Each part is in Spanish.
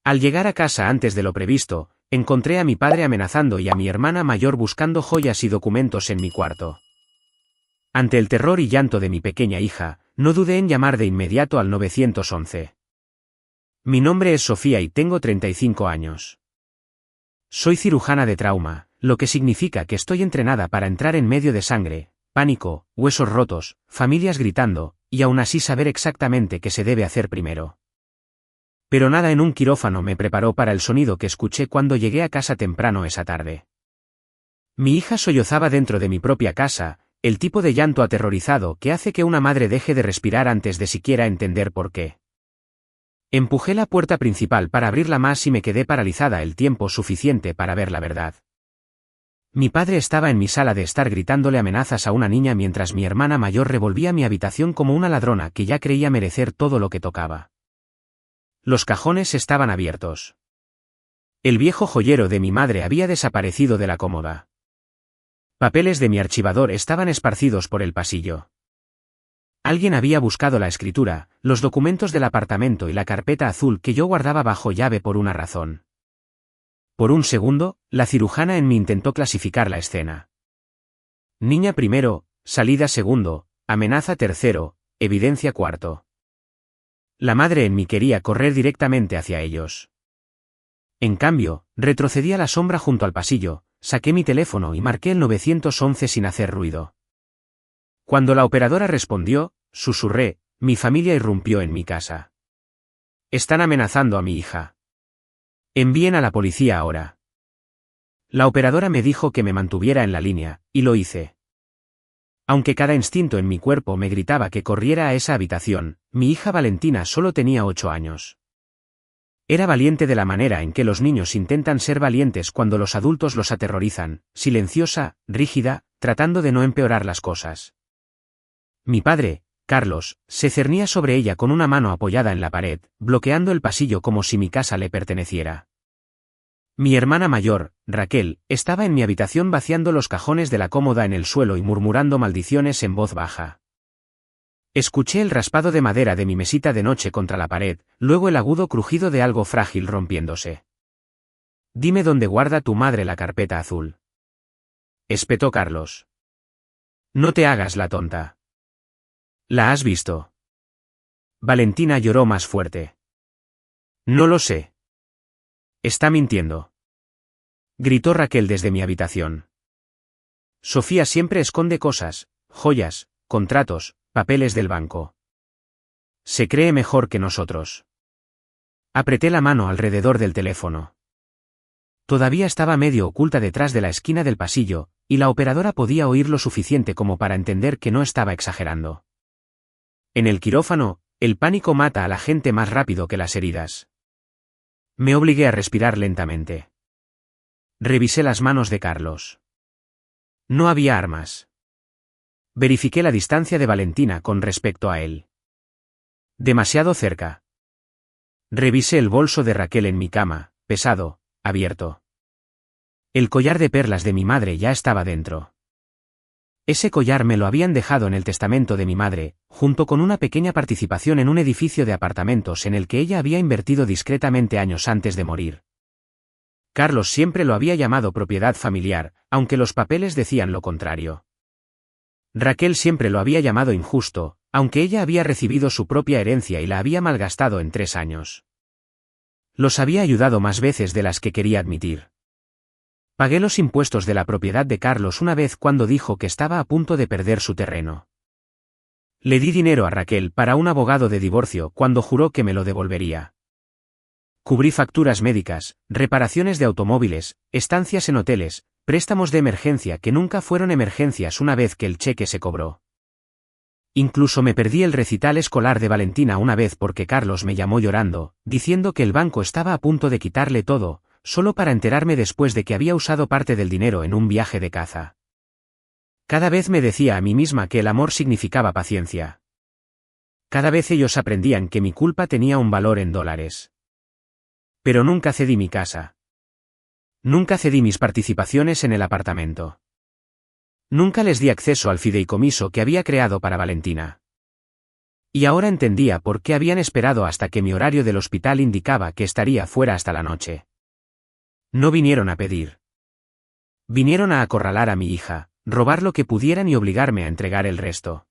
Al llegar a casa antes de lo previsto, encontré a mi padre amenazando y a mi hermana mayor buscando joyas y documentos en mi cuarto. Ante el terror y llanto de mi pequeña hija, no dudé en llamar de inmediato al 911. Mi nombre es Sofía y tengo 35 años. Soy cirujana de trauma, lo que significa que estoy entrenada para entrar en medio de sangre, pánico, huesos rotos, familias gritando, y aún así saber exactamente qué se debe hacer primero. Pero nada en un quirófano me preparó para el sonido que escuché cuando llegué a casa temprano esa tarde. Mi hija sollozaba dentro de mi propia casa, el tipo de llanto aterrorizado que hace que una madre deje de respirar antes de siquiera entender por qué. Empujé la puerta principal para abrirla más y me quedé paralizada el tiempo suficiente para ver la verdad. Mi padre estaba en mi sala de estar gritándole amenazas a una niña mientras mi hermana mayor revolvía mi habitación como una ladrona que ya creía merecer todo lo que tocaba. Los cajones estaban abiertos. El viejo joyero de mi madre había desaparecido de la cómoda. Papeles de mi archivador estaban esparcidos por el pasillo. Alguien había buscado la escritura, los documentos del apartamento y la carpeta azul que yo guardaba bajo llave por una razón. Por un segundo, la cirujana en mí intentó clasificar la escena. Niña primero, salida segundo, amenaza tercero, evidencia cuarto. La madre en mí quería correr directamente hacia ellos. En cambio, retrocedí a la sombra junto al pasillo, saqué mi teléfono y marqué el 911 sin hacer ruido. Cuando la operadora respondió, susurré, mi familia irrumpió en mi casa. Están amenazando a mi hija. Envíen a la policía ahora. La operadora me dijo que me mantuviera en la línea, y lo hice. Aunque cada instinto en mi cuerpo me gritaba que corriera a esa habitación, mi hija Valentina solo tenía 8 años. Era valiente de la manera en que los niños intentan ser valientes cuando los adultos los aterrorizan, silenciosa, rígida, tratando de no empeorar las cosas. Mi padre, Carlos, se cernía sobre ella con una mano apoyada en la pared, bloqueando el pasillo como si mi casa le perteneciera. Mi hermana mayor, Raquel, estaba en mi habitación vaciando los cajones de la cómoda en el suelo y murmurando maldiciones en voz baja. Escuché el raspado de madera de mi mesita de noche contra la pared, luego el agudo crujido de algo frágil rompiéndose. Dime dónde guarda tu madre la carpeta azul. Espetó Carlos. No te hagas la tonta. ¿La has visto? Valentina lloró más fuerte. No lo sé. Está mintiendo. Gritó Raquel desde mi habitación. Sofía siempre esconde cosas, joyas, contratos, papeles del banco. Se cree mejor que nosotros. Apreté la mano alrededor del teléfono. Todavía estaba medio oculta detrás de la esquina del pasillo, y la operadora podía oír lo suficiente como para entender que no estaba exagerando. En el quirófano, el pánico mata a la gente más rápido que las heridas. Me obligué a respirar lentamente. Revisé las manos de Carlos. No había armas. Verifiqué la distancia de Valentina con respecto a él. Demasiado cerca. Revisé el bolso de Raquel en mi cama, pesado, abierto. El collar de perlas de mi madre ya estaba dentro. Ese collar me lo habían dejado en el testamento de mi madre, junto con una pequeña participación en un edificio de apartamentos en el que ella había invertido discretamente años antes de morir. Carlos siempre lo había llamado propiedad familiar, aunque los papeles decían lo contrario. Raquel siempre lo había llamado injusto, aunque ella había recibido su propia herencia y la había malgastado en 3 años. Los había ayudado más veces de las que quería admitir. Pagué los impuestos de la propiedad de Carlos una vez cuando dijo que estaba a punto de perder su terreno. Le di dinero a Raquel para un abogado de divorcio cuando juró que me lo devolvería. Cubrí facturas médicas, reparaciones de automóviles, estancias en hoteles, préstamos de emergencia que nunca fueron emergencias una vez que el cheque se cobró. Incluso me perdí el recital escolar de Valentina una vez porque Carlos me llamó llorando, diciendo que el banco estaba a punto de quitarle todo, solo para enterarme después de que había usado parte del dinero en un viaje de caza. Cada vez me decía a mí misma que el amor significaba paciencia. Cada vez ellos aprendían que mi culpa tenía un valor en dólares. Pero nunca cedí mi casa. Nunca cedí mis participaciones en el apartamento. Nunca les di acceso al fideicomiso que había creado para Valentina. Y ahora entendía por qué habían esperado hasta que mi horario del hospital indicaba que estaría fuera hasta la noche. No vinieron a pedir. Vinieron a acorralar a mi hija, robar lo que pudieran y obligarme a entregar el resto.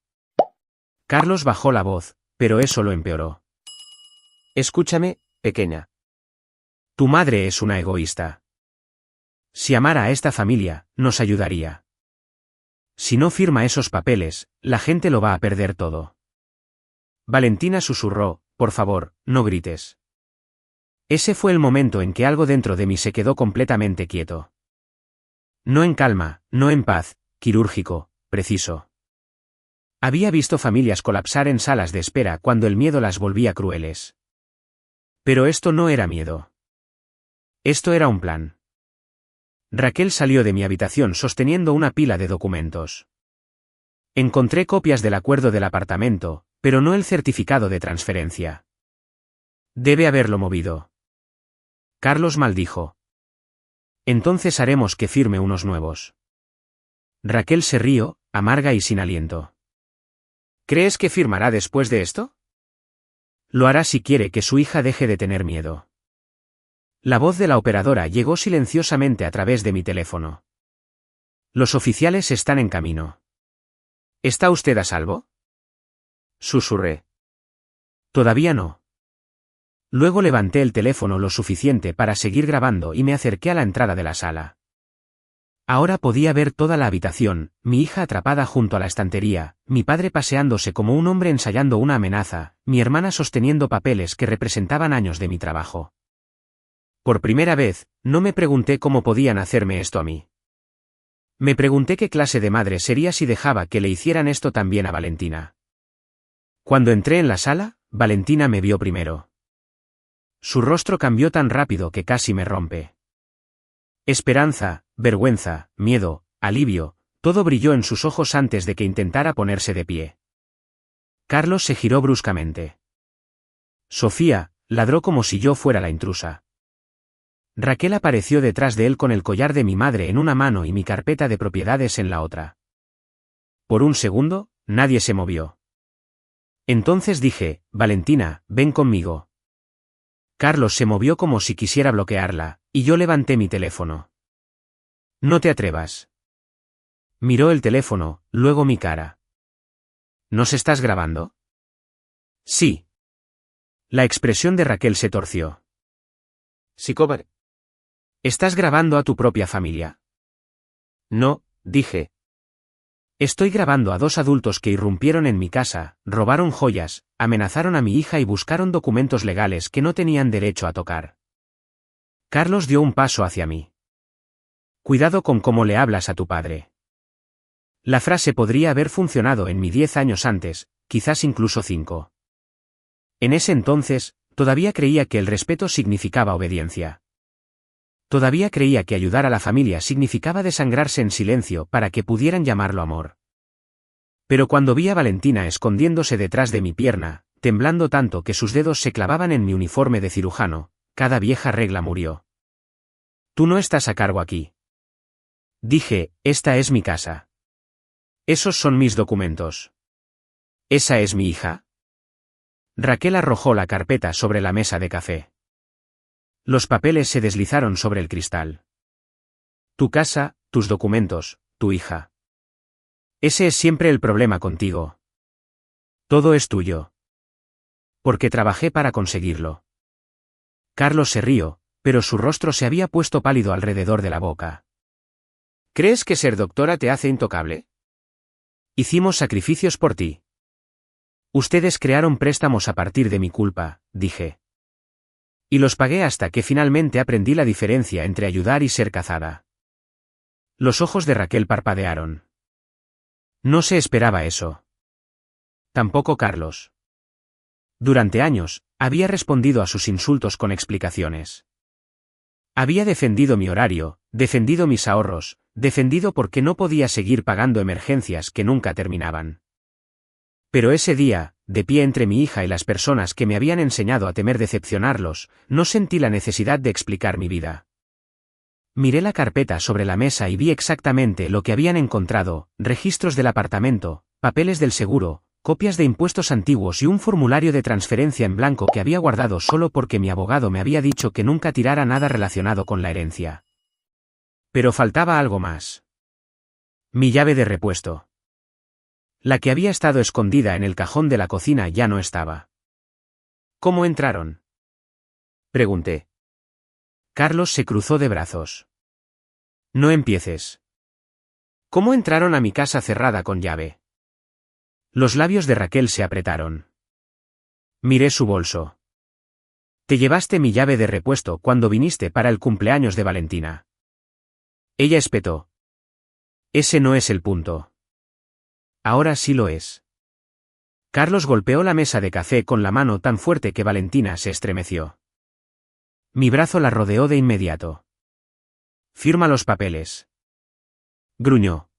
Carlos bajó la voz, pero eso lo empeoró. Escúchame, pequeña. Tu madre es una egoísta. Si amara a esta familia, nos ayudaría. Si no firma esos papeles, la gente lo va a perder todo. Valentina susurró, por favor, no grites. Ese fue el momento en que algo dentro de mí se quedó completamente quieto. No en calma, no en paz, quirúrgico, preciso. Había visto familias colapsar en salas de espera cuando el miedo las volvía crueles. Pero esto no era miedo. Esto era un plan. Raquel salió de mi habitación sosteniendo una pila de documentos. Encontré copias del acuerdo del apartamento, pero no el certificado de transferencia. Debe haberlo movido. Carlos maldijo. Entonces haremos que firme unos nuevos. Raquel se rió, amarga y sin aliento. ¿Crees que firmará después de esto? Lo hará si quiere que su hija deje de tener miedo. La voz de la operadora llegó silenciosamente a través de mi teléfono. Los oficiales están en camino. ¿Está usted a salvo? Susurré. Todavía no. Luego levanté el teléfono lo suficiente para seguir grabando y me acerqué a la entrada de la sala. Ahora podía ver toda la habitación, mi hija atrapada junto a la estantería, mi padre paseándose como un hombre ensayando una amenaza, mi hermana sosteniendo papeles que representaban años de mi trabajo. Por primera vez, no me pregunté cómo podían hacerme esto a mí. Me pregunté qué clase de madre sería si dejaba que le hicieran esto también a Valentina. Cuando entré en la sala, Valentina me vio primero. Su rostro cambió tan rápido que casi me rompe. Esperanza, vergüenza, miedo, alivio, todo brilló en sus ojos antes de que intentara ponerse de pie. Carlos se giró bruscamente. Sofía, ladró como si yo fuera la intrusa. Raquel apareció detrás de él con el collar de mi madre en una mano y mi carpeta de propiedades en la otra. Por un segundo, nadie se movió. Entonces dije, Valentina, ven conmigo. Carlos se movió como si quisiera bloquearla, y yo levanté mi teléfono. No te atrevas. Miró el teléfono, luego mi cara. ¿Nos estás grabando? Sí. La expresión de Raquel se torció. Psicópata. ¿Estás grabando a tu propia familia? No, dije. Estoy grabando a dos adultos que irrumpieron en mi casa, robaron joyas, amenazaron a mi hija y buscaron documentos legales que no tenían derecho a tocar. Carlos dio un paso hacia mí. Cuidado con cómo le hablas a tu padre. La frase podría haber funcionado en mí 10 años antes, quizás incluso 5. En ese entonces, todavía creía que el respeto significaba obediencia. Todavía creía que ayudar a la familia significaba desangrarse en silencio para que pudieran llamarlo amor. Pero cuando vi a Valentina escondiéndose detrás de mi pierna, temblando tanto que sus dedos se clavaban en mi uniforme de cirujano, cada vieja regla murió. Tú no estás a cargo aquí. Dije, esta es mi casa. Esos son mis documentos. ¿Esa es mi hija? Raquel arrojó la carpeta sobre la mesa de café. Los papeles se deslizaron sobre el cristal. Tu casa, tus documentos, tu hija. Ese es siempre el problema contigo. Todo es tuyo. Porque trabajé para conseguirlo. Carlos se rió, pero su rostro se había puesto pálido alrededor de la boca. ¿Crees que ser doctora te hace intocable? Hicimos sacrificios por ti. Ustedes crearon préstamos a partir de mi culpa, dije. Y los pagué hasta que finalmente aprendí la diferencia entre ayudar y ser cazada. Los ojos de Raquel parpadearon. No se esperaba eso. Tampoco Carlos. Durante años, había respondido a sus insultos con explicaciones. Había defendido mi horario, defendido mis ahorros, defendido porque no podía seguir pagando emergencias que nunca terminaban. Pero ese día, de pie entre mi hija y las personas que me habían enseñado a temer decepcionarlos, no sentí la necesidad de explicar mi vida. Miré la carpeta sobre la mesa y vi exactamente lo que habían encontrado: registros del apartamento, papeles del seguro, copias de impuestos antiguos y un formulario de transferencia en blanco que había guardado solo porque mi abogado me había dicho que nunca tirara nada relacionado con la herencia. Pero faltaba algo más. Mi llave de repuesto. La que había estado escondida en el cajón de la cocina ya no estaba. ¿Cómo entraron?, pregunté. Carlos se cruzó de brazos. No empieces. ¿Cómo entraron a mi casa cerrada con llave? Los labios de Raquel se apretaron. Miré su bolso. Te llevaste mi llave de repuesto cuando viniste para el cumpleaños de Valentina. Ella espetó. Ese no es el punto. Ahora sí lo es. Carlos golpeó la mesa de café con la mano tan fuerte que Valentina se estremeció. Mi brazo la rodeó de inmediato. Firma los papeles. Gruñó.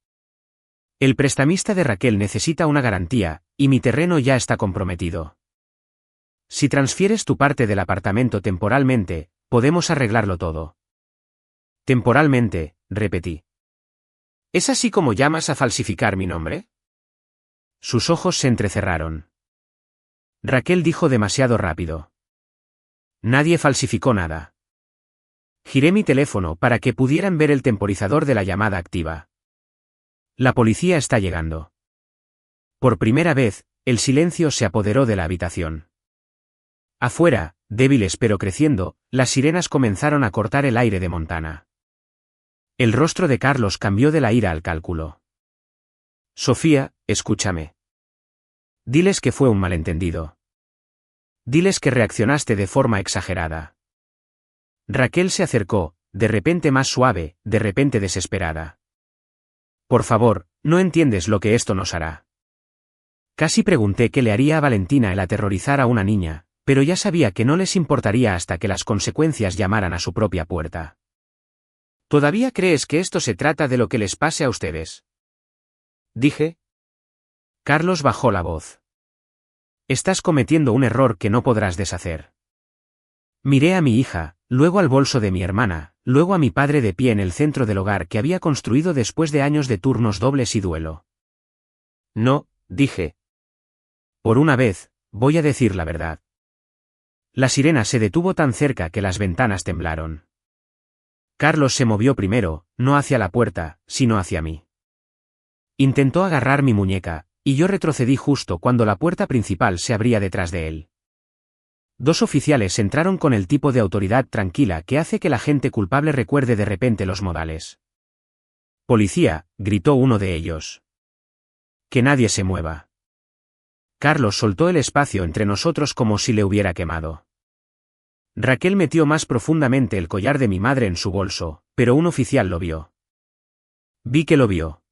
El prestamista de Raquel necesita una garantía, y mi terreno ya está comprometido. Si transfieres tu parte del apartamento temporalmente, podemos arreglarlo todo. Temporalmente, repetí. ¿Es así como llamas a falsificar mi nombre? Sus ojos se entrecerraron. Raquel dijo demasiado rápido. Nadie falsificó nada. Giré mi teléfono para que pudieran ver el temporizador de la llamada activa. La policía está llegando. Por primera vez, el silencio se apoderó de la habitación. Afuera, débiles pero creciendo, las sirenas comenzaron a cortar el aire de Montana. El rostro de Carlos cambió de la ira al cálculo. Sofía, escúchame. Diles que fue un malentendido. Diles que reaccionaste de forma exagerada. Raquel se acercó, de repente más suave, de repente desesperada. Por favor, ¿no entiendes lo que esto nos hará? Casi pregunté qué le haría a Valentina el aterrorizar a una niña, pero ya sabía que no les importaría hasta que las consecuencias llamaran a su propia puerta. ¿Todavía crees que esto se trata de lo que les pase a ustedes?, dije. Carlos bajó la voz. Estás cometiendo un error que no podrás deshacer. Miré a mi hija, luego al bolso de mi hermana, luego a mi padre de pie en el centro del hogar que había construido después de años de turnos dobles y duelo. No, dije. Por una vez, voy a decir la verdad. La sirena se detuvo tan cerca que las ventanas temblaron. Carlos se movió primero, no hacia la puerta, sino hacia mí. Intentó agarrar mi muñeca, y yo retrocedí justo cuando la puerta principal se abría detrás de él. Dos oficiales entraron con el tipo de autoridad tranquila que hace que la gente culpable recuerde de repente los modales. «Policía», gritó uno de ellos. «Que nadie se mueva». Carlos soltó el espacio entre nosotros como si le hubiera quemado. Raquel metió más profundamente el collar de mi madre en su bolso, pero un oficial lo vio. Vi que lo vio.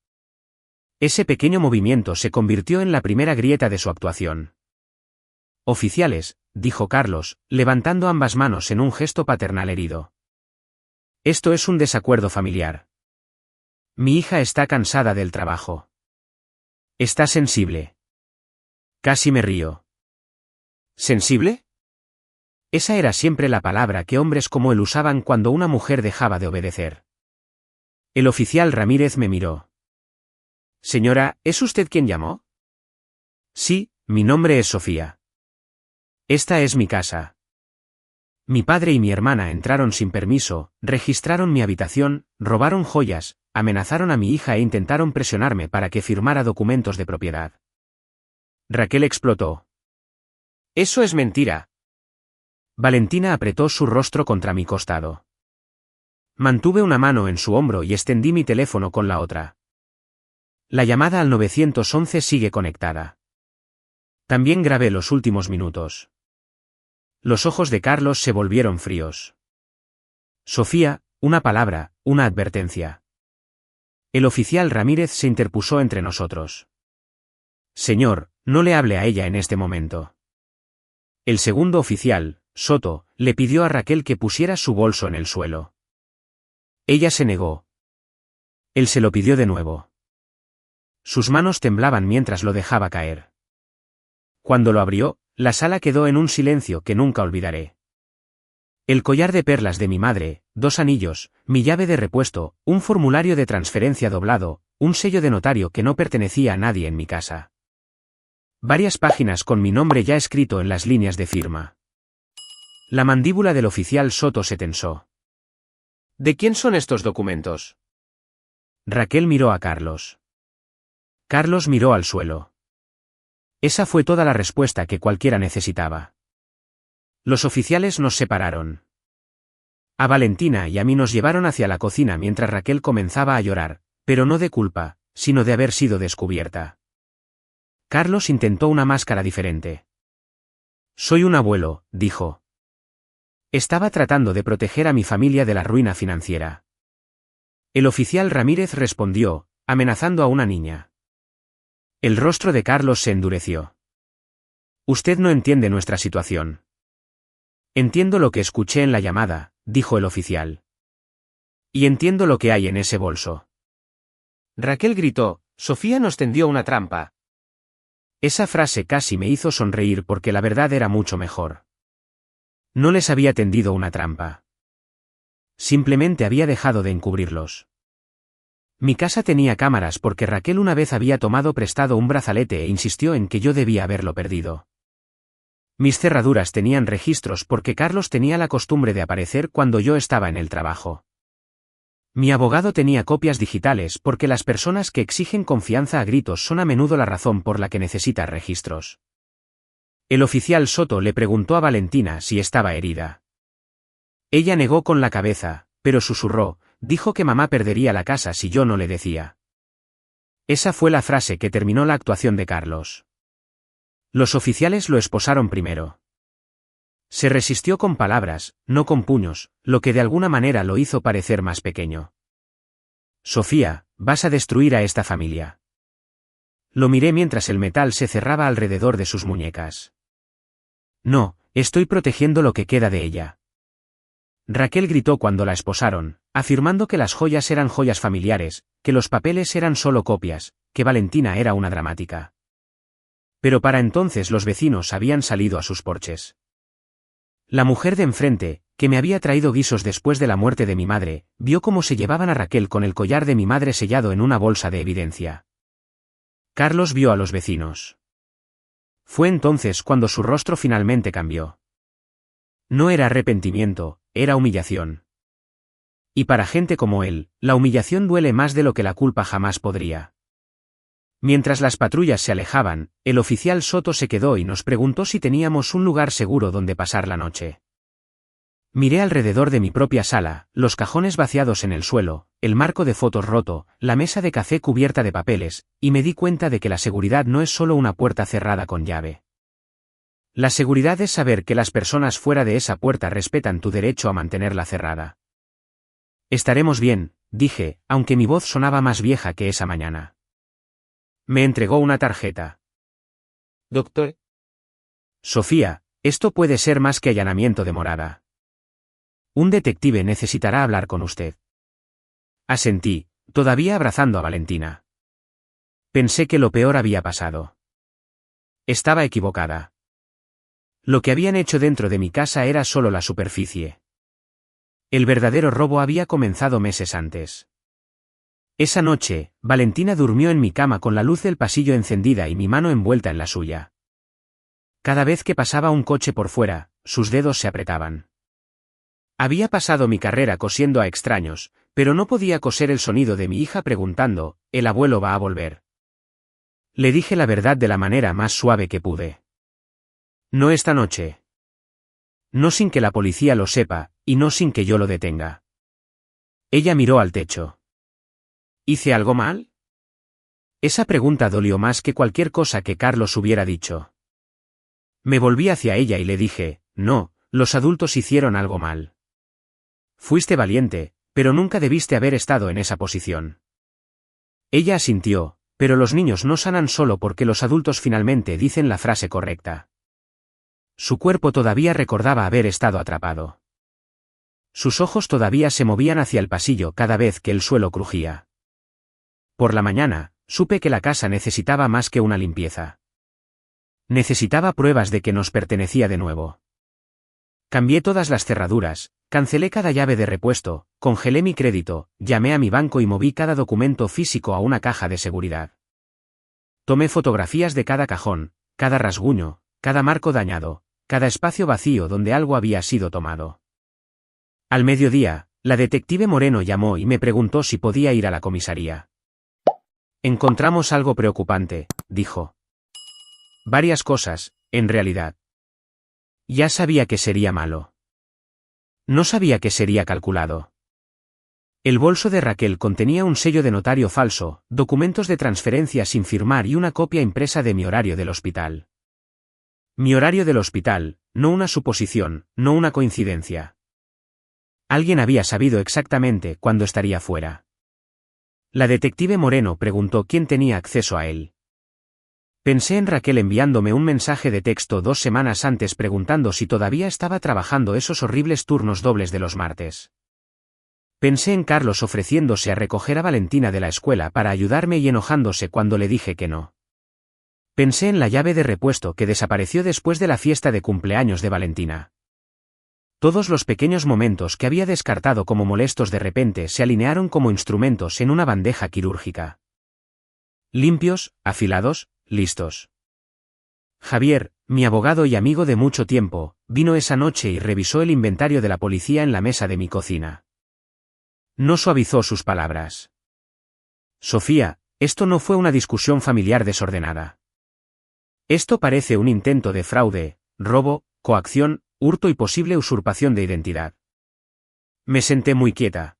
Ese pequeño movimiento se convirtió en la primera grieta de su actuación. «Oficiales», dijo Carlos, levantando ambas manos en un gesto paternal herido. «Esto es un desacuerdo familiar. Mi hija está cansada del trabajo. Está sensible». Casi me río. ¿Sensible? Esa era siempre la palabra que hombres como él usaban cuando una mujer dejaba de obedecer. El oficial Ramírez me miró. «Señora, ¿es usted quien llamó?» «Sí, mi nombre es Sofía. Esta es mi casa». Mi padre y mi hermana entraron sin permiso, registraron mi habitación, robaron joyas, amenazaron a mi hija e intentaron presionarme para que firmara documentos de propiedad. Raquel explotó. «Eso es mentira». Valentina apretó su rostro contra mi costado. Mantuve una mano en su hombro y extendí mi teléfono con la otra. La llamada al 911 sigue conectada. También grabé los últimos minutos. Los ojos de Carlos se volvieron fríos. «Sofía, una palabra, una advertencia». El oficial Ramírez se interpuso entre nosotros. «Señor, no le hable a ella en este momento». El segundo oficial, Soto, le pidió a Raquel que pusiera su bolso en el suelo. Ella se negó. Él se lo pidió de nuevo. Sus manos temblaban mientras lo dejaba caer. Cuando lo abrió, la sala quedó en un silencio que nunca olvidaré. El collar de perlas de mi madre, 2 anillos, mi llave de repuesto, un formulario de transferencia doblado, un sello de notario que no pertenecía a nadie en mi casa. Varias páginas con mi nombre ya escrito en las líneas de firma. La mandíbula del oficial Soto se tensó. ¿De quién son estos documentos? Raquel miró a Carlos. Carlos miró al suelo. Esa fue toda la respuesta que cualquiera necesitaba. Los oficiales nos separaron. A Valentina y a mí nos llevaron hacia la cocina mientras Raquel comenzaba a llorar, pero no de culpa, sino de haber sido descubierta. Carlos intentó una máscara diferente. Soy un abuelo, dijo. Estaba tratando de proteger a mi familia de la ruina financiera. El oficial Ramírez respondió, amenazando a una niña. El rostro de Carlos se endureció. Usted no entiende nuestra situación. Entiendo lo que escuché en la llamada, dijo el oficial. Y entiendo lo que hay en ese bolso. Raquel gritó, Sofía nos tendió una trampa. Esa frase casi me hizo sonreír porque la verdad era mucho mejor. No les había tendido una trampa. Simplemente había dejado de encubrirlos. Mi casa tenía cámaras porque Raquel una vez había tomado prestado un brazalete e insistió en que yo debía haberlo perdido. Mis cerraduras tenían registros porque Carlos tenía la costumbre de aparecer cuando yo estaba en el trabajo. Mi abogado tenía copias digitales porque las personas que exigen confianza a gritos son a menudo la razón por la que necesita registros. El oficial Soto le preguntó a Valentina si estaba herida. Ella negó con la cabeza, pero susurró, dijo que mamá perdería la casa si yo no le decía. Esa fue la frase que terminó la actuación de Carlos. Los oficiales lo esposaron primero. Se resistió con palabras, no con puños, lo que de alguna manera lo hizo parecer más pequeño. Sofía, vas a destruir a esta familia. Lo miré mientras el metal se cerraba alrededor de sus muñecas. No, estoy protegiendo lo que queda de ella. Raquel gritó cuando la esposaron, afirmando que las joyas eran joyas familiares, que los papeles eran solo copias, que Valentina era una dramática. Pero para entonces los vecinos habían salido a sus porches. La mujer de enfrente, que me había traído guisos después de la muerte de mi madre, vio cómo se llevaban a Raquel con el collar de mi madre sellado en una bolsa de evidencia. Carlos vio a los vecinos. Fue entonces cuando su rostro finalmente cambió. No era arrepentimiento, era humillación. Y para gente como él, la humillación duele más de lo que la culpa jamás podría. Mientras las patrullas se alejaban, el oficial Soto se quedó y nos preguntó si teníamos un lugar seguro donde pasar la noche. Miré alrededor de mi propia sala, los cajones vaciados en el suelo, el marco de fotos roto, la mesa de café cubierta de papeles, y me di cuenta de que la seguridad no es solo una puerta cerrada con llave. La seguridad es saber que las personas fuera de esa puerta respetan tu derecho a mantenerla cerrada. Estaremos bien, dije, aunque mi voz sonaba más vieja que esa mañana. Me entregó una tarjeta. Doctor. Sofía, esto puede ser más que allanamiento de morada. Un detective necesitará hablar con usted. Asentí, todavía abrazando a Valentina. Pensé que lo peor había pasado. Estaba equivocada. Lo que habían hecho dentro de mi casa era solo la superficie. El verdadero robo había comenzado meses antes. Esa noche, Valentina durmió en mi cama con la luz del pasillo encendida y mi mano envuelta en la suya. Cada vez que pasaba un coche por fuera, sus dedos se apretaban. Había pasado mi carrera cosiendo a extraños, pero no podía coser el sonido de mi hija preguntando, ¿el abuelo va a volver? Le dije la verdad de la manera más suave que pude. No esta noche. No sin que la policía lo sepa, y no sin que yo lo detenga. Ella miró al techo. ¿Hice algo mal? Esa pregunta dolió más que cualquier cosa que Carlos hubiera dicho. Me volví hacia ella y le dije, no, los adultos hicieron algo mal. Fuiste valiente, pero nunca debiste haber estado en esa posición. Ella asintió, pero los niños no sanan solo porque los adultos finalmente dicen la frase correcta. Su cuerpo todavía recordaba haber estado atrapado. Sus ojos todavía se movían hacia el pasillo cada vez que el suelo crujía. Por la mañana, supe que la casa necesitaba más que una limpieza. Necesitaba pruebas de que nos pertenecía de nuevo. Cambié todas las cerraduras, cancelé cada llave de repuesto, congelé mi crédito, llamé a mi banco y moví cada documento físico a una caja de seguridad. Tomé fotografías de cada cajón, cada rasguño, cada marco dañado, cada espacio vacío donde algo había sido tomado. Al mediodía, la detective Moreno llamó y me preguntó si podía ir a la comisaría. Encontramos algo preocupante, dijo. Varias cosas, en realidad. Ya sabía que sería malo. No sabía que sería calculado. El bolso de Raquel contenía un sello de notario falso, documentos de transferencia sin firmar y una copia impresa de mi horario del hospital. Mi horario del hospital, no una suposición, no una coincidencia. Alguien había sabido exactamente cuándo estaría fuera. La detective Moreno preguntó quién tenía acceso a él. Pensé en Raquel enviándome un mensaje de texto 2 semanas antes preguntando si todavía estaba trabajando esos horribles turnos dobles de los martes. Pensé en Carlos ofreciéndose a recoger a Valentina de la escuela para ayudarme y enojándose cuando le dije que no. Pensé en la llave de repuesto que desapareció después de la fiesta de cumpleaños de Valentina. Todos los pequeños momentos que había descartado como molestos de repente se alinearon como instrumentos en una bandeja quirúrgica. Limpios, afilados, listos. Javier, mi abogado y amigo de mucho tiempo, vino esa noche y revisó el inventario de la policía en la mesa de mi cocina. No suavizó sus palabras. Sofía, esto no fue una discusión familiar desordenada. Esto parece un intento de fraude, robo, coacción, hurto y posible usurpación de identidad. Me senté muy quieta.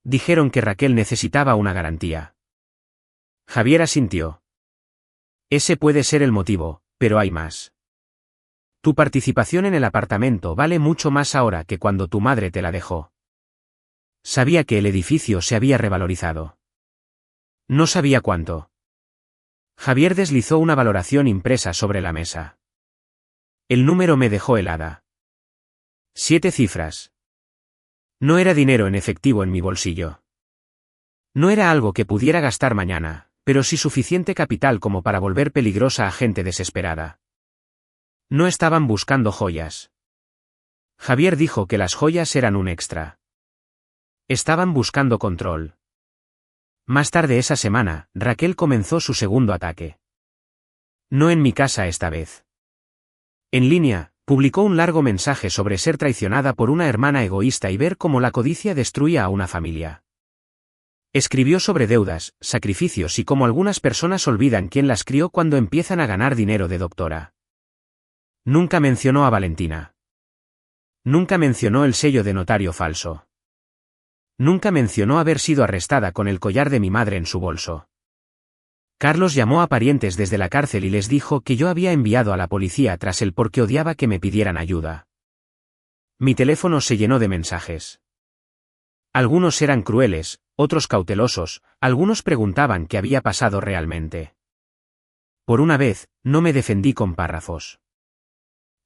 Dijeron que Raquel necesitaba una garantía. Javier asintió. Ese puede ser el motivo, pero hay más. Tu participación en el apartamento vale mucho más ahora que cuando tu madre te la dejó. Sabía que el edificio se había revalorizado. No sabía cuánto. Javier deslizó una valoración impresa sobre la mesa. El número me dejó helada. 7 cifras. No era dinero en efectivo en mi bolsillo. No era algo que pudiera gastar mañana, pero sí suficiente capital como para volver peligrosa a gente desesperada. No estaban buscando joyas. Javier dijo que las joyas eran un extra. Estaban buscando control. Más tarde esa semana, Raquel comenzó su segundo ataque. No en mi casa esta vez. En línea, publicó un largo mensaje sobre ser traicionada por una hermana egoísta y ver cómo la codicia destruía a una familia. Escribió sobre deudas, sacrificios y cómo algunas personas olvidan quién las crió cuando empiezan a ganar dinero de doctora. Nunca mencionó a Valentina. Nunca mencionó el sello de notario falso. Nunca mencionó haber sido arrestada con el collar de mi madre en su bolso. Carlos llamó a parientes desde la cárcel y les dijo que yo había enviado a la policía tras él porque odiaba que me pidieran ayuda. Mi teléfono se llenó de mensajes. Algunos eran crueles, otros cautelosos, algunos preguntaban qué había pasado realmente. Por una vez, no me defendí con párrafos.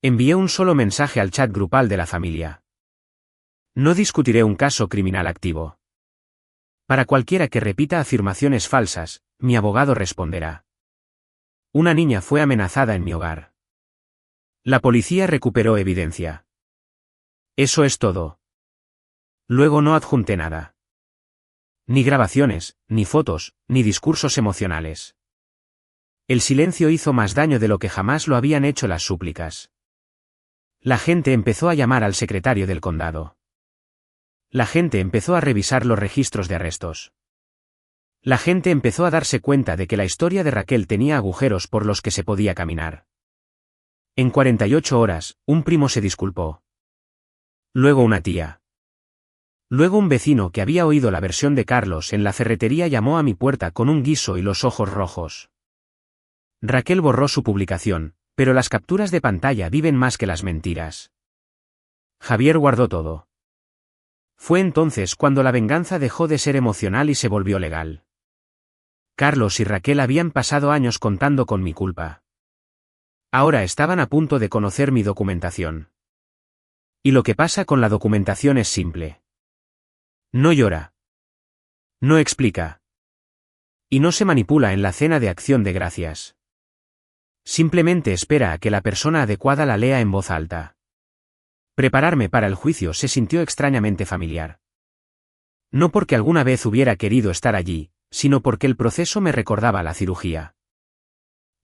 Envié un solo mensaje al chat grupal de la familia. No discutiré un caso criminal activo. Para cualquiera que repita afirmaciones falsas, mi abogado responderá. Una niña fue amenazada en mi hogar. La policía recuperó evidencia. Eso es todo. Luego no adjunté nada. Ni grabaciones, ni fotos, ni discursos emocionales. El silencio hizo más daño de lo que jamás lo habían hecho las súplicas. La gente empezó a llamar al secretario del condado. La gente empezó a revisar los registros de arrestos. La gente empezó a darse cuenta de que la historia de Raquel tenía agujeros por los que se podía caminar. En 48 horas, un primo se disculpó. Luego una tía. Luego un vecino que había oído la versión de Carlos en la ferretería llamó a mi puerta con un guiso y los ojos rojos. Raquel borró su publicación, pero las capturas de pantalla viven más que las mentiras. Javier guardó todo. Fue entonces cuando la venganza dejó de ser emocional y se volvió legal. Carlos y Raquel habían pasado años contando con mi culpa. Ahora estaban a punto de conocer mi documentación. Y lo que pasa con la documentación es simple. No llora. No explica. Y no se manipula en la cena de acción de gracias. Simplemente espera a que la persona adecuada la lea en voz alta. Prepararme para el juicio se sintió extrañamente familiar. No porque alguna vez hubiera querido estar allí, sino porque el proceso me recordaba la cirugía.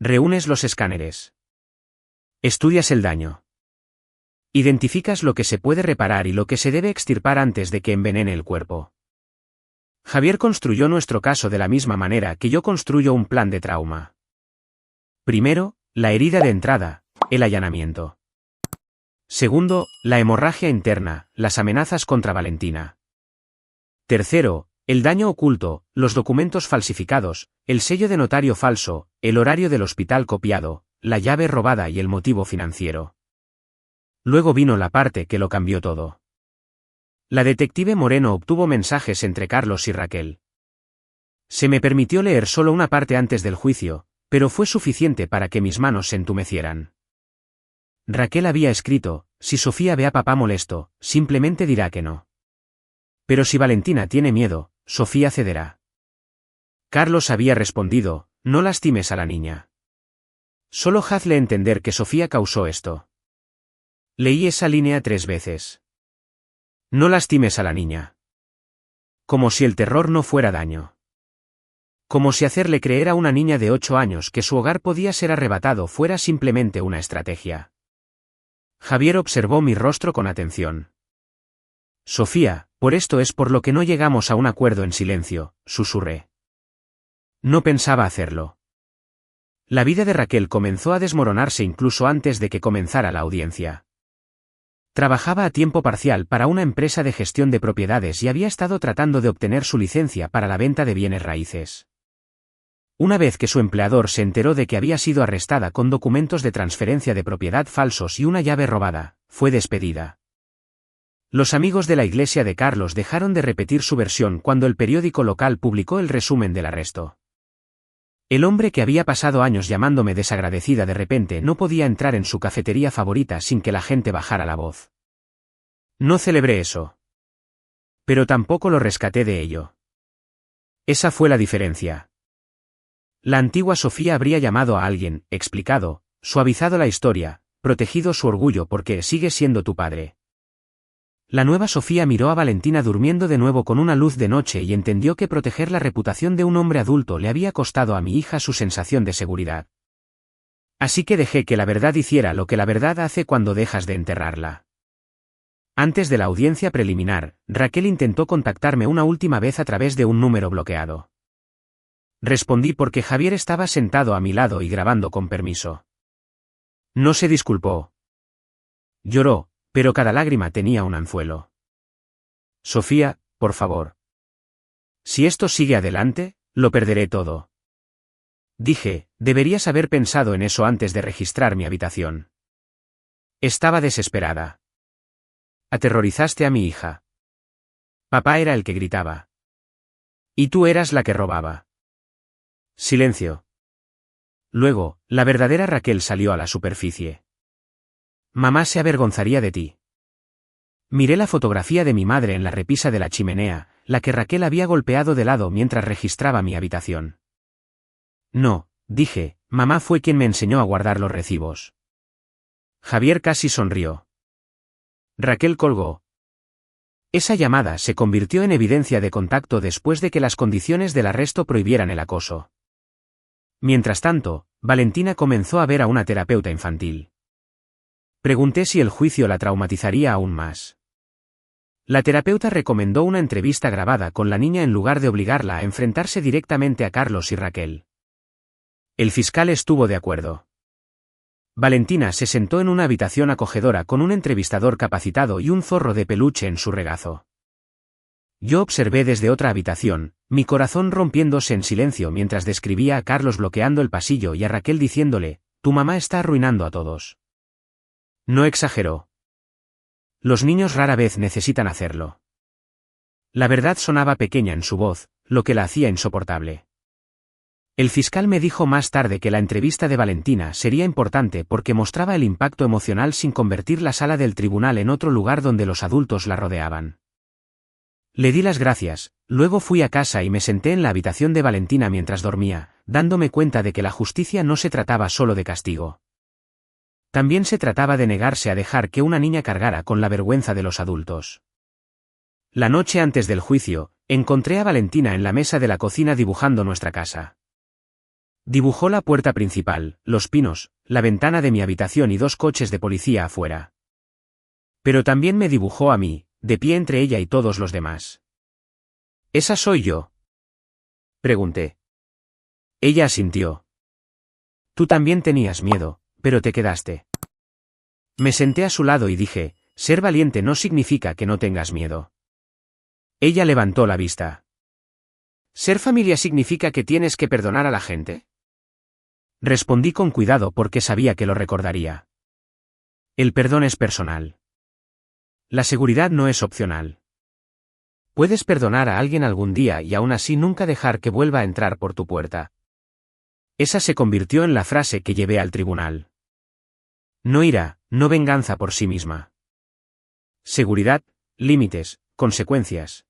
Reúnes los escáneres. Estudias el daño. Identificas lo que se puede reparar y lo que se debe extirpar antes de que envenene el cuerpo. Javier construyó nuestro caso de la misma manera que yo construyo un plan de trauma. Primero, la herida de entrada, el allanamiento. Segundo, la hemorragia interna, las amenazas contra Valentina. Tercero, el daño oculto, los documentos falsificados, el sello de notario falso, el horario del hospital copiado, la llave robada y el motivo financiero. Luego vino la parte que lo cambió todo. La detective Moreno obtuvo mensajes entre Carlos y Raquel. Se me permitió leer solo una parte antes del juicio, pero fue suficiente para que mis manos se entumecieran. Raquel había escrito: si Sofía ve a papá molesto, simplemente dirá que no. Pero si Valentina tiene miedo, Sofía cederá. Carlos había respondido: no lastimes a la niña. Solo hazle entender que Sofía causó esto. Leí esa línea 3 veces. No lastimes a la niña. Como si el terror no fuera daño. Como si hacerle creer a una niña de 8 años que su hogar podía ser arrebatado fuera simplemente una estrategia. Javier observó mi rostro con atención. Sofía, por esto es por lo que no llegamos a un acuerdo en silencio, susurré. No pensaba hacerlo. La vida de Raquel comenzó a desmoronarse incluso antes de que comenzara la audiencia. Trabajaba a tiempo parcial para una empresa de gestión de propiedades y había estado tratando de obtener su licencia para la venta de bienes raíces. Una vez que su empleador se enteró de que había sido arrestada con documentos de transferencia de propiedad falsos y una llave robada, fue despedida. Los amigos de la iglesia de Carlos dejaron de repetir su versión cuando el periódico local publicó el resumen del arresto. El hombre que había pasado años llamándome desagradecida de repente no podía entrar en su cafetería favorita sin que la gente bajara la voz. No celebré eso. Pero tampoco lo rescaté de ello. Esa fue la diferencia. La antigua Sofía habría llamado a alguien, explicado, suavizado la historia, protegido su orgullo porque sigue siendo tu padre. La nueva Sofía miró a Valentina durmiendo de nuevo con una luz de noche y entendió que proteger la reputación de un hombre adulto le había costado a mi hija su sensación de seguridad. Así que dejé que la verdad hiciera lo que la verdad hace cuando dejas de enterrarla. Antes de la audiencia preliminar, Raquel intentó contactarme una última vez a través de un número bloqueado. Respondí porque Javier estaba sentado a mi lado y grabando con permiso. No se disculpó. Lloró, pero cada lágrima tenía un anzuelo. Sofía, por favor. Si esto sigue adelante, lo perderé todo. Dije, deberías haber pensado en eso antes de registrar mi habitación. Estaba desesperada. Aterrorizaste a mi hija. Papá era el que gritaba. Y tú eras la que robaba. Silencio. Luego, la verdadera Raquel salió a la superficie. Mamá se avergonzaría de ti. Miré la fotografía de mi madre en la repisa de la chimenea, la que Raquel había golpeado de lado mientras registraba mi habitación. No, dije, mamá fue quien me enseñó a guardar los recibos. Javier casi sonrió. Raquel colgó. Esa llamada se convirtió en evidencia de contacto después de que las condiciones del arresto prohibieran el acoso. Mientras tanto, Valentina comenzó a ver a una terapeuta infantil. Pregunté si el juicio la traumatizaría aún más. La terapeuta recomendó una entrevista grabada con la niña en lugar de obligarla a enfrentarse directamente a Carlos y Raquel. El fiscal estuvo de acuerdo. Valentina se sentó en una habitación acogedora con un entrevistador capacitado y un zorro de peluche en su regazo. Yo observé desde otra habitación, mi corazón rompiéndose en silencio mientras describía a Carlos bloqueando el pasillo y a Raquel diciéndole: tu mamá está arruinando a todos. No exageró. Los niños rara vez necesitan hacerlo. La verdad sonaba pequeña en su voz, lo que la hacía insoportable. El fiscal me dijo más tarde que la entrevista de Valentina sería importante porque mostraba el impacto emocional sin convertir la sala del tribunal en otro lugar donde los adultos la rodeaban. Le di las gracias, luego fui a casa y me senté en la habitación de Valentina mientras dormía, dándome cuenta de que la justicia no se trataba solo de castigo. También se trataba de negarse a dejar que una niña cargara con la vergüenza de los adultos. La noche antes del juicio, encontré a Valentina en la mesa de la cocina dibujando nuestra casa. Dibujó la puerta principal, los pinos, la ventana de mi habitación y 2 coches de policía afuera. Pero también me dibujó a mí, de pie entre ella y todos los demás. ¿Esa soy yo?, pregunté. Ella asintió. Tú también tenías miedo, pero te quedaste. Me senté a su lado y dije, ser valiente no significa que no tengas miedo. Ella levantó la vista. ¿Ser familia significa que tienes que perdonar a la gente? Respondí con cuidado porque sabía que lo recordaría. El perdón es personal. La seguridad no es opcional. Puedes perdonar a alguien algún día y aún así nunca dejar que vuelva a entrar por tu puerta. Esa se convirtió en la frase que llevé al tribunal. No ira, no venganza por sí misma. Seguridad, límites, consecuencias.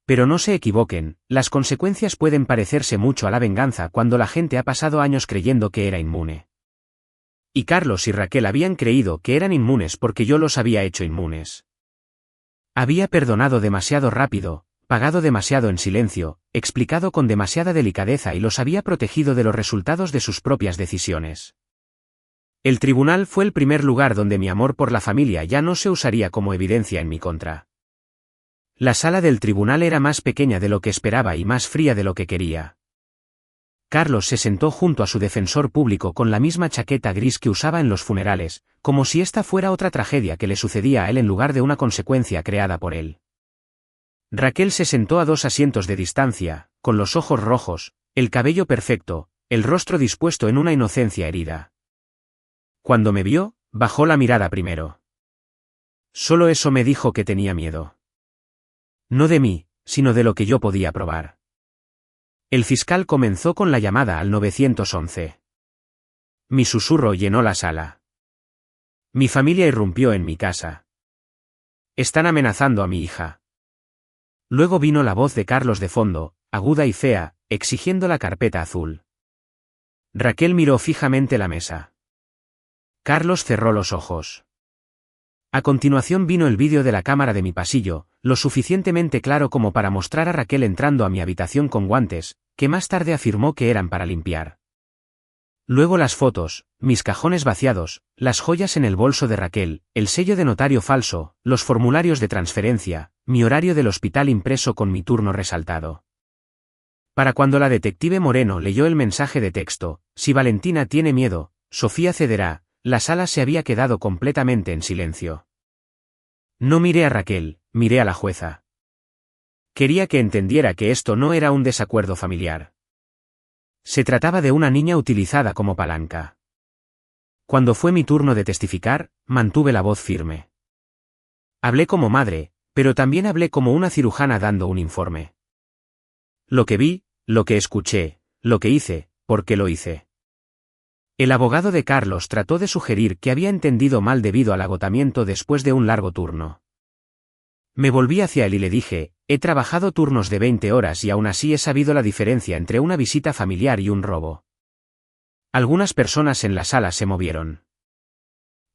Pero no se equivoquen, las consecuencias pueden parecerse mucho a la venganza cuando la gente ha pasado años creyendo que era inmune. Y Carlos y Raquel habían creído que eran inmunes porque yo los había hecho inmunes. Había perdonado demasiado rápido, pagado demasiado en silencio, explicado con demasiada delicadeza y los había protegido de los resultados de sus propias decisiones. El tribunal fue el primer lugar donde mi amor por la familia ya no se usaría como evidencia en mi contra. La sala del tribunal era más pequeña de lo que esperaba y más fría de lo que quería. Carlos se sentó junto a su defensor público con la misma chaqueta gris que usaba en los funerales, como si esta fuera otra tragedia que le sucedía a él en lugar de una consecuencia creada por él. Raquel se sentó a 2 asientos de distancia, con los ojos rojos, el cabello perfecto, el rostro dispuesto en una inocencia herida. Cuando me vio, bajó la mirada primero. Solo eso me dijo que tenía miedo. No de mí, sino de lo que yo podía probar. El fiscal comenzó con la llamada al 911. Mi susurro llenó la sala. Mi familia irrumpió en mi casa. Están amenazando a mi hija. Luego vino la voz de Carlos de fondo, aguda y fea, exigiendo la carpeta azul. Raquel miró fijamente la mesa. Carlos cerró los ojos. A continuación vino el vídeo de la cámara de mi pasillo, lo suficientemente claro como para mostrar a Raquel entrando a mi habitación con guantes, que más tarde afirmó que eran para limpiar. Luego las fotos, mis cajones vaciados, las joyas en el bolso de Raquel, el sello de notario falso, los formularios de transferencia, mi horario del hospital impreso con mi turno resaltado. Para cuando la detective Moreno leyó el mensaje de texto, si Valentina tiene miedo, Sofía cederá, la sala se había quedado completamente en silencio. No miré a Raquel, miré a la jueza. Quería que entendiera que esto no era un desacuerdo familiar. Se trataba de una niña utilizada como palanca. Cuando fue mi turno de testificar, mantuve la voz firme. Hablé como madre, pero también hablé como una cirujana dando un informe. Lo que vi, lo que escuché, lo que hice, por qué lo hice. El abogado de Carlos trató de sugerir que había entendido mal debido al agotamiento después de un largo turno. Me volví hacia él y le dije, he trabajado turnos de 20 horas y aún así he sabido la diferencia entre una visita familiar y un robo. Algunas personas en la sala se movieron.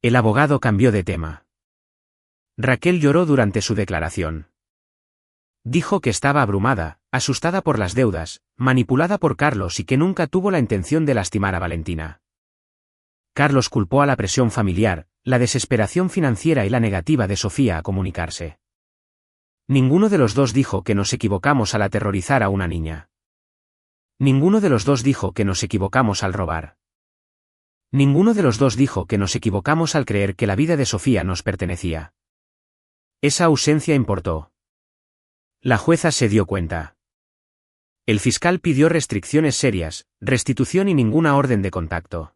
El abogado cambió de tema. Raquel lloró durante su declaración. Dijo que estaba abrumada, asustada por las deudas, manipulada por Carlos y que nunca tuvo la intención de lastimar a Valentina. Carlos culpó a la presión familiar, la desesperación financiera y la negativa de Sofía a comunicarse. Ninguno de los dos dijo que nos equivocamos al aterrorizar a una niña. Ninguno de los dos dijo que nos equivocamos al robar. Ninguno de los dos dijo que nos equivocamos al creer que la vida de Sofía nos pertenecía. Esa ausencia importó. La jueza se dio cuenta. El fiscal pidió restricciones serias, restitución y ninguna orden de contacto.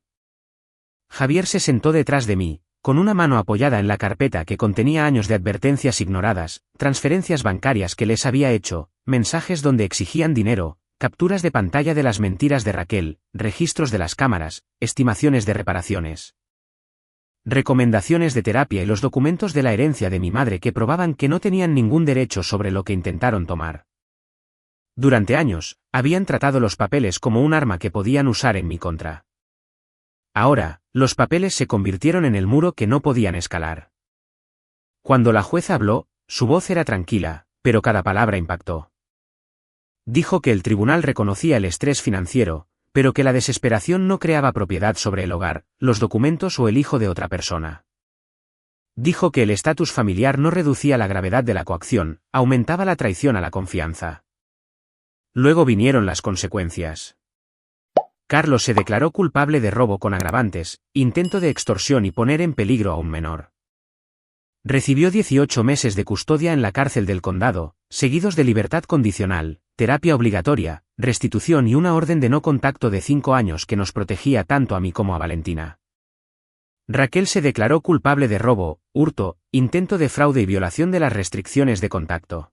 Javier se sentó detrás de mí, con una mano apoyada en la carpeta que contenía años de advertencias ignoradas, transferencias bancarias que les había hecho, mensajes donde exigían dinero, capturas de pantalla de las mentiras de Raquel, registros de las cámaras, estimaciones de reparaciones. Recomendaciones de terapia y los documentos de la herencia de mi madre que probaban que no tenían ningún derecho sobre lo que intentaron tomar. Durante años, habían tratado los papeles como un arma que podían usar en mi contra. Ahora, los papeles se convirtieron en el muro que no podían escalar. Cuando la jueza habló, su voz era tranquila, pero cada palabra impactó. Dijo que el tribunal reconocía el estrés financiero, pero que la desesperación no creaba propiedad sobre el hogar, los documentos o el hijo de otra persona. Dijo que el estatus familiar no reducía la gravedad de la coacción, aumentaba la traición a la confianza. Luego vinieron las consecuencias. Carlos se declaró culpable de robo con agravantes, intento de extorsión y poner en peligro a un menor. Recibió 18 meses de custodia en la cárcel del condado, seguidos de libertad condicional, terapia obligatoria, restitución y una orden de no contacto de 5 años que nos protegía tanto a mí como a Valentina. Raquel se declaró culpable de robo, hurto, intento de fraude y violación de las restricciones de contacto.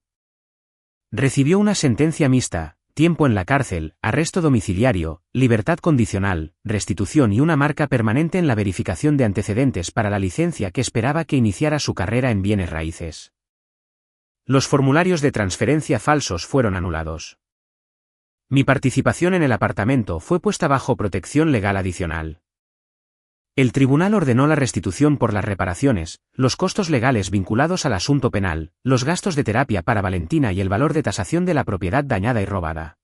Recibió una sentencia mixta, tiempo en la cárcel, arresto domiciliario, libertad condicional, restitución y una marca permanente en la verificación de antecedentes para la licencia que esperaba que iniciara su carrera en bienes raíces. Los formularios de transferencia falsos fueron anulados. Mi participación en el apartamento fue puesta bajo protección legal adicional. El tribunal ordenó la restitución por las reparaciones, los costos legales vinculados al asunto penal, los gastos de terapia para Valentina y el valor de tasación de la propiedad dañada y robada.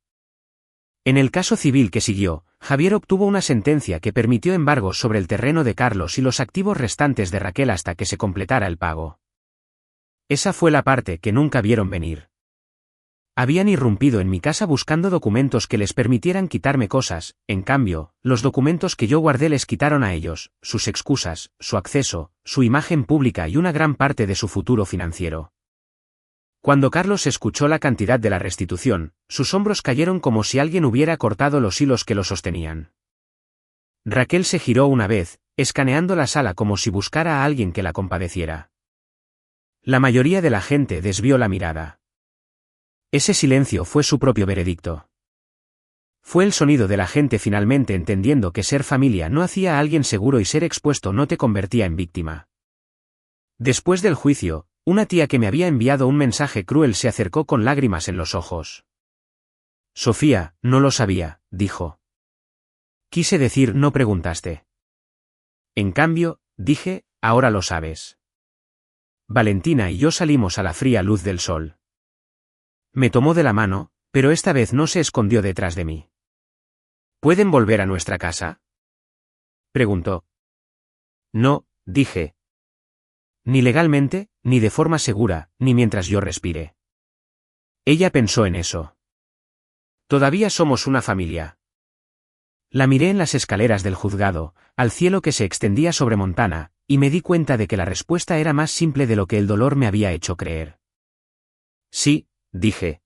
En el caso civil que siguió, Javier obtuvo una sentencia que permitió embargos sobre el terreno de Carlos y los activos restantes de Raquel hasta que se completara el pago. Esa fue la parte que nunca vieron venir. Habían irrumpido en mi casa buscando documentos que les permitieran quitarme cosas, en cambio, los documentos que yo guardé les quitaron a ellos, sus excusas, su acceso, su imagen pública y una gran parte de su futuro financiero. Cuando Carlos escuchó la cantidad de la restitución, sus hombros cayeron como si alguien hubiera cortado los hilos que lo sostenían. Raquel se giró una vez, escaneando la sala como si buscara a alguien que la compadeciera. La mayoría de la gente desvió la mirada. Ese silencio fue su propio veredicto. Fue el sonido de la gente finalmente entendiendo que ser familia no hacía a alguien seguro y ser expuesto no te convertía en víctima. Después del juicio, una tía que me había enviado un mensaje cruel se acercó con lágrimas en los ojos. Sofía, no lo sabía, dijo. Quise decir, no preguntaste. En cambio, dije, ahora lo sabes. Valentina y yo salimos a la fría luz del sol. Me tomó de la mano, pero esta vez no se escondió detrás de mí. ¿Pueden volver a nuestra casa?, preguntó. No, dije. Ni legalmente, ni de forma segura, ni mientras yo respire. Ella pensó en eso. Todavía somos una familia. La miré en las escaleras del juzgado, al cielo que se extendía sobre Montana, y me di cuenta de que la respuesta era más simple de lo que el dolor me había hecho creer. Sí, dije.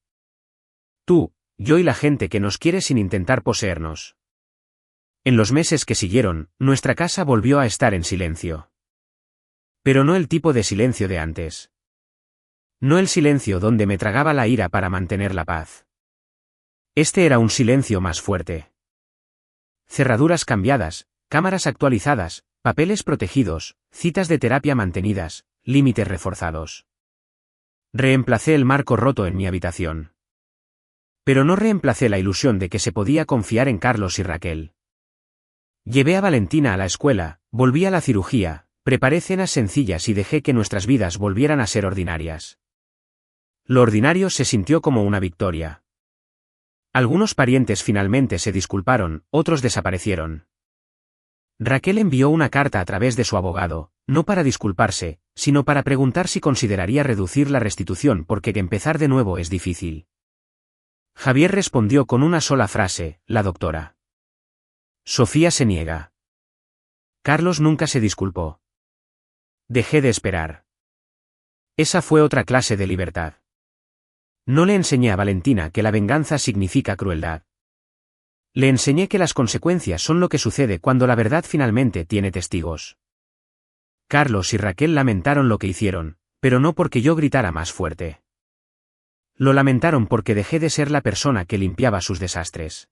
Tú, yo y la gente que nos quiere sin intentar poseernos. En los meses que siguieron, nuestra casa volvió a estar en silencio. Pero no el tipo de silencio de antes. No el silencio donde me tragaba la ira para mantener la paz. Este era un silencio más fuerte. Cerraduras cambiadas, cámaras actualizadas, papeles protegidos, citas de terapia mantenidas, límites reforzados. Reemplacé el marco roto en mi habitación. Pero no reemplacé la ilusión de que se podía confiar en Carlos y Raquel. Llevé a Valentina a la escuela, volví a la cirugía, preparé cenas sencillas y dejé que nuestras vidas volvieran a ser ordinarias. Lo ordinario se sintió como una victoria. Algunos parientes finalmente se disculparon, otros desaparecieron. Raquel envió una carta a través de su abogado, no para disculparse, sino para preguntar si consideraría reducir la restitución porque empezar de nuevo es difícil. Javier respondió con una sola frase, la doctora. Sofía se niega. Carlos nunca se disculpó. Dejé de esperar. Esa fue otra clase de libertad. No le enseñé a Valentina que la venganza significa crueldad. Le enseñé que las consecuencias son lo que sucede cuando la verdad finalmente tiene testigos. Carlos y Raquel lamentaron lo que hicieron, pero no porque yo gritara más fuerte. Lo lamentaron porque dejé de ser la persona que limpiaba sus desastres.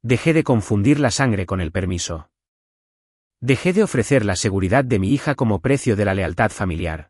Dejé de confundir la sangre con el permiso. Dejé de ofrecer la seguridad de mi hija como precio de la lealtad familiar.